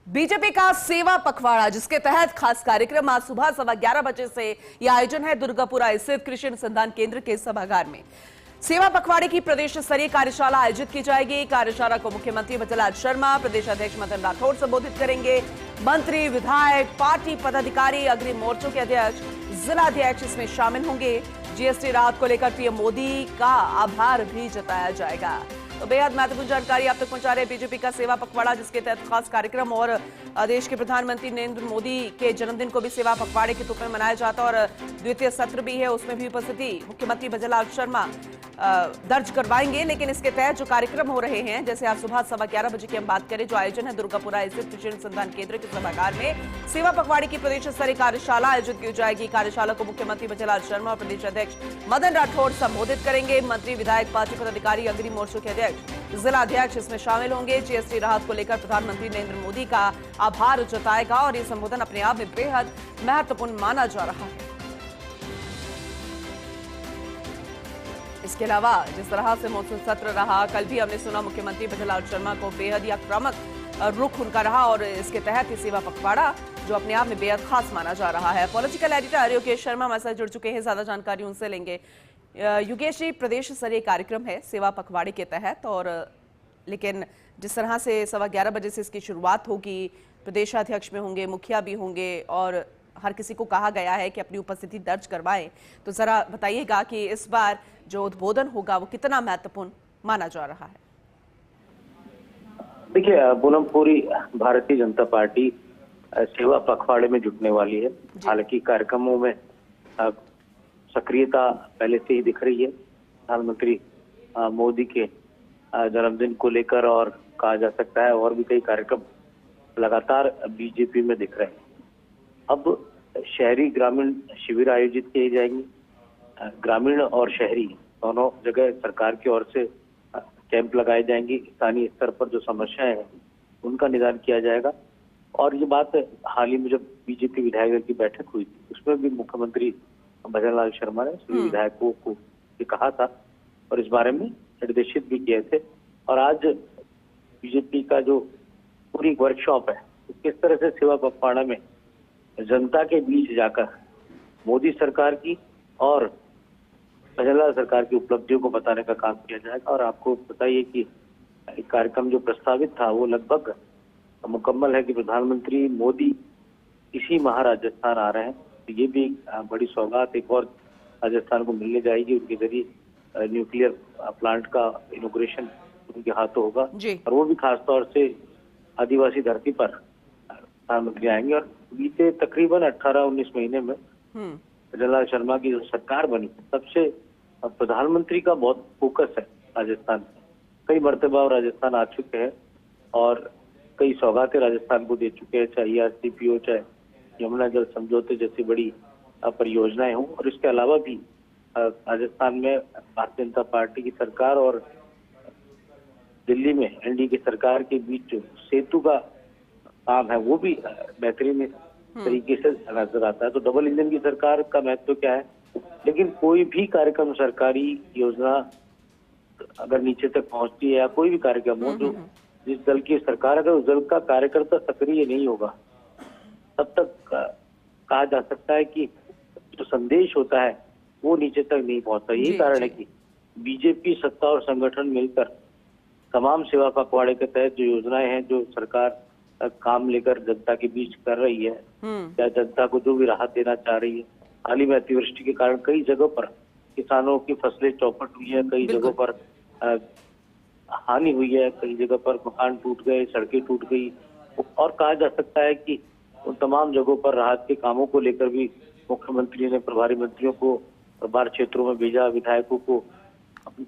BJP का सेवा पखवाड़ा, जिसके तहत खास कार्यक्रम आज सुबह 11:15 बजे से यह आयोजन है दुर्गापुरा स्थित कृषि अनुसंधान केंद्र के सभागार में। सेवा पखवाड़े की प्रदेश स्तरीय कार्यशाला आयोजित की जाएगी। कार्यशाला को मुख्यमंत्री भजनलाल शर्मा, प्रदेश अध्यक्ष मदन राठौड़ संबोधित करेंगे। मंत्री, विधायक, पार्टी पदाधिकारी, अग्रिम मोर्चों के अध्यक्ष, जिलाध्यक्ष इसमें शामिल होंगे। जीएसटी राहत को लेकर पीएम मोदी का आभार भी जताया जाएगा। तो बेहद महत्वपूर्ण जानकारी आप तक पहुंचा रहे बीजेपी का सेवा पखवाड़ा, जिसके तहत खास कार्यक्रम और देश के प्रधानमंत्री नरेंद्र मोदी के जन्मदिन को भी सेवा पखवाड़े के रूप में मनाया जाता है और द्वितीय सत्र भी है, उसमें भी उपस्थिति मुख्यमंत्री भजनलाल शर्मा दर्ज करवाएंगे। लेकिन इसके तहत जो कार्यक्रम हो रहे हैं, जैसे आज सुबह 11:15 बजे की हम बात करें, जो आयोजन है दुर्गापुरा स्थित कृषि अनुसंधान केंद्र के सभागार में सेवा पखवाड़े की प्रदेश स्तरीय कार्यशाला आयोजित की जाएगी। कार्यशाला को मुख्यमंत्री भजनलाल शर्मा और प्रदेश अध्यक्ष मदन राठौड़ संबोधित करेंगे। मंत्री, विधायक, पार्टी पदाधिकारी, अग्रिम मोर्चों के अध्यक्ष, जिलाध्यक्ष इसमें शामिल होंगे। जीएसटी राहत को लेकर प्रधानमंत्री नरेंद्र मोदी का आभार जताएगा और ये संबोधन अपने आप में बेहद महत्वपूर्ण माना जा रहा है। इसके अलावा जिस तरह से मॉनसून सत्र रहा, कल भी हमने सुना मुख्यमंत्री भजनलाल शर्मा को बेहद ही आक्रामक रुख उनका रहा और इसके तहत ही सेवा पखवाड़ा जो अपने आप में बेहद खास माना जा रहा है। पॉलिटिकल एडिटर योगेश शर्मा हमारे साथ जुड़ चुके हैं, ज्यादा जानकारी उनसे लेंगे। योगेश जी, प्रदेश स्तरीय कार्यक्रम है सेवा पखवाड़े के तहत, और लेकिन जिस तरह से 11:15 बजे से इसकी शुरुआत होगी, प्रदेशाध्यक्ष में होंगे, मुखिया भी होंगे और हर किसी को कहा गया है कि अपनी उपस्थिति दर्ज करवाएं। तो जरा बताइएगा कि इस बार जो उद्बोधन होगा वो कितना महत्वपूर्ण माना जा रहा है। देखिए पूनम, पूरी भारतीय जनता पार्टी सेवा पखवाड़े में जुटने वाली है। हालांकि कार्यक्रमों में सक्रियता पहले से ही दिख रही है। प्रधानमंत्री मोदी के जन्मदिन को लेकर और कहा जा सकता है और भी कई कार्यक्रम लगातार बीजेपी में दिख रहे हैं। अब शहरी ग्रामीण शिविर आयोजित किए जाएंगे। ग्रामीण और शहरी दोनों जगह सरकार की ओर से कैंप लगाए जाएंगे। स्थानीय स्तर पर जो समस्याएं हैं उनका निदान किया जाएगा। और ये बात हाल ही में जब बीजेपी विधायक दल की बैठक हुई थी, उसमें भी मुख्यमंत्री भजनलाल शर्मा ने सभी विधायकों को ये कहा था और इस बारे में निर्देशित भी किए थे। और आज बीजेपी का जो पूरी वर्कशॉप है, किस तरह से सेवा पखवाड़ा में जनता के बीच जाकर मोदी सरकार की और भजनलाल सरकार की उपलब्धियों को बताने का काम किया जाएगा। और आपको बताइए कि कार्यक्रम जो प्रस्तावित था वो लगभग मुकम्मल है कि प्रधानमंत्री मोदी इसी माह राजस्थान आ रहे हैं। तो ये भी बड़ी सौगात एक और राजस्थान को मिलने जाएगी। उनके जरिए न्यूक्लियर प्लांट का इनॉग्रेशन उनके हाथों होगा और वो भी खासतौर से आदिवासी धरती पर प्रधानमंत्री आएंगे। और बीते तकरीबन 18-19 महीने में भजनलाल शर्मा की जो सरकार बनी, तब से प्रधानमंत्री का बहुत फोकस है राजस्थान में। कई मर्तबा राजस्थान आ चुके हैं और कई सौगातें राजस्थान को दे चुके हैं, चाहे ERCP हो, चाहे यमुना जल समझौते जैसी बड़ी परियोजनाएं हों। और इसके अलावा भी राजस्थान में भारतीय जनता पार्टी की सरकार और दिल्ली में NDA की सरकार के बीच जो सेतु का काम है वो भी बेहतरीन तरीके से नजर आता है। तो डबल इंजन की सरकार का महत्व क्या है, लेकिन कोई भी कार्यक्रम, सरकारी योजना अगर नीचे तक पहुंचती है या कोई भी कार्यक्रम हो, जो जिस दल की सरकार, अगर उस दल का कार्यकर्ता सक्रिय नहीं होगा, तब तक कहा जा सकता है कि जो संदेश होता है वो नीचे तक नहीं पहुंचता। यही कारण है कि बीजेपी सत्ता और संगठन मिलकर तमाम सेवा पखवाड़े के तहत जो योजनाएं हैं, जो सरकार काम लेकर जनता के बीच कर रही है, या जनता को जो भी राहत देना चाह रही है। हाल ही में अतिवृष्टि के कारण कई जगहों पर किसानों की फसलें चौपट हुई है, कई जगहों पर हानि हुई है, कई जगह पर मकान टूट गए, सड़कें टूट गई। और कहा जा सकता है कि उन तमाम जगहों पर राहत के कामों को लेकर भी मुख्यमंत्री ने प्रभारी मंत्रियों को प्रभार क्षेत्रों में भेजा, विधायकों को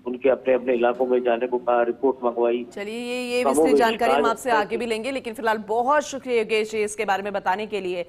उनके अपने अपने इलाकों में जाने को कहा, रिपोर्ट मंगवाई। चलिए ये विस्तृत जानकारी हम आपसे आगे भी लेंगे, लेकिन फिलहाल बहुत शुक्रिया योगेश जी इसके बारे में बताने के लिए।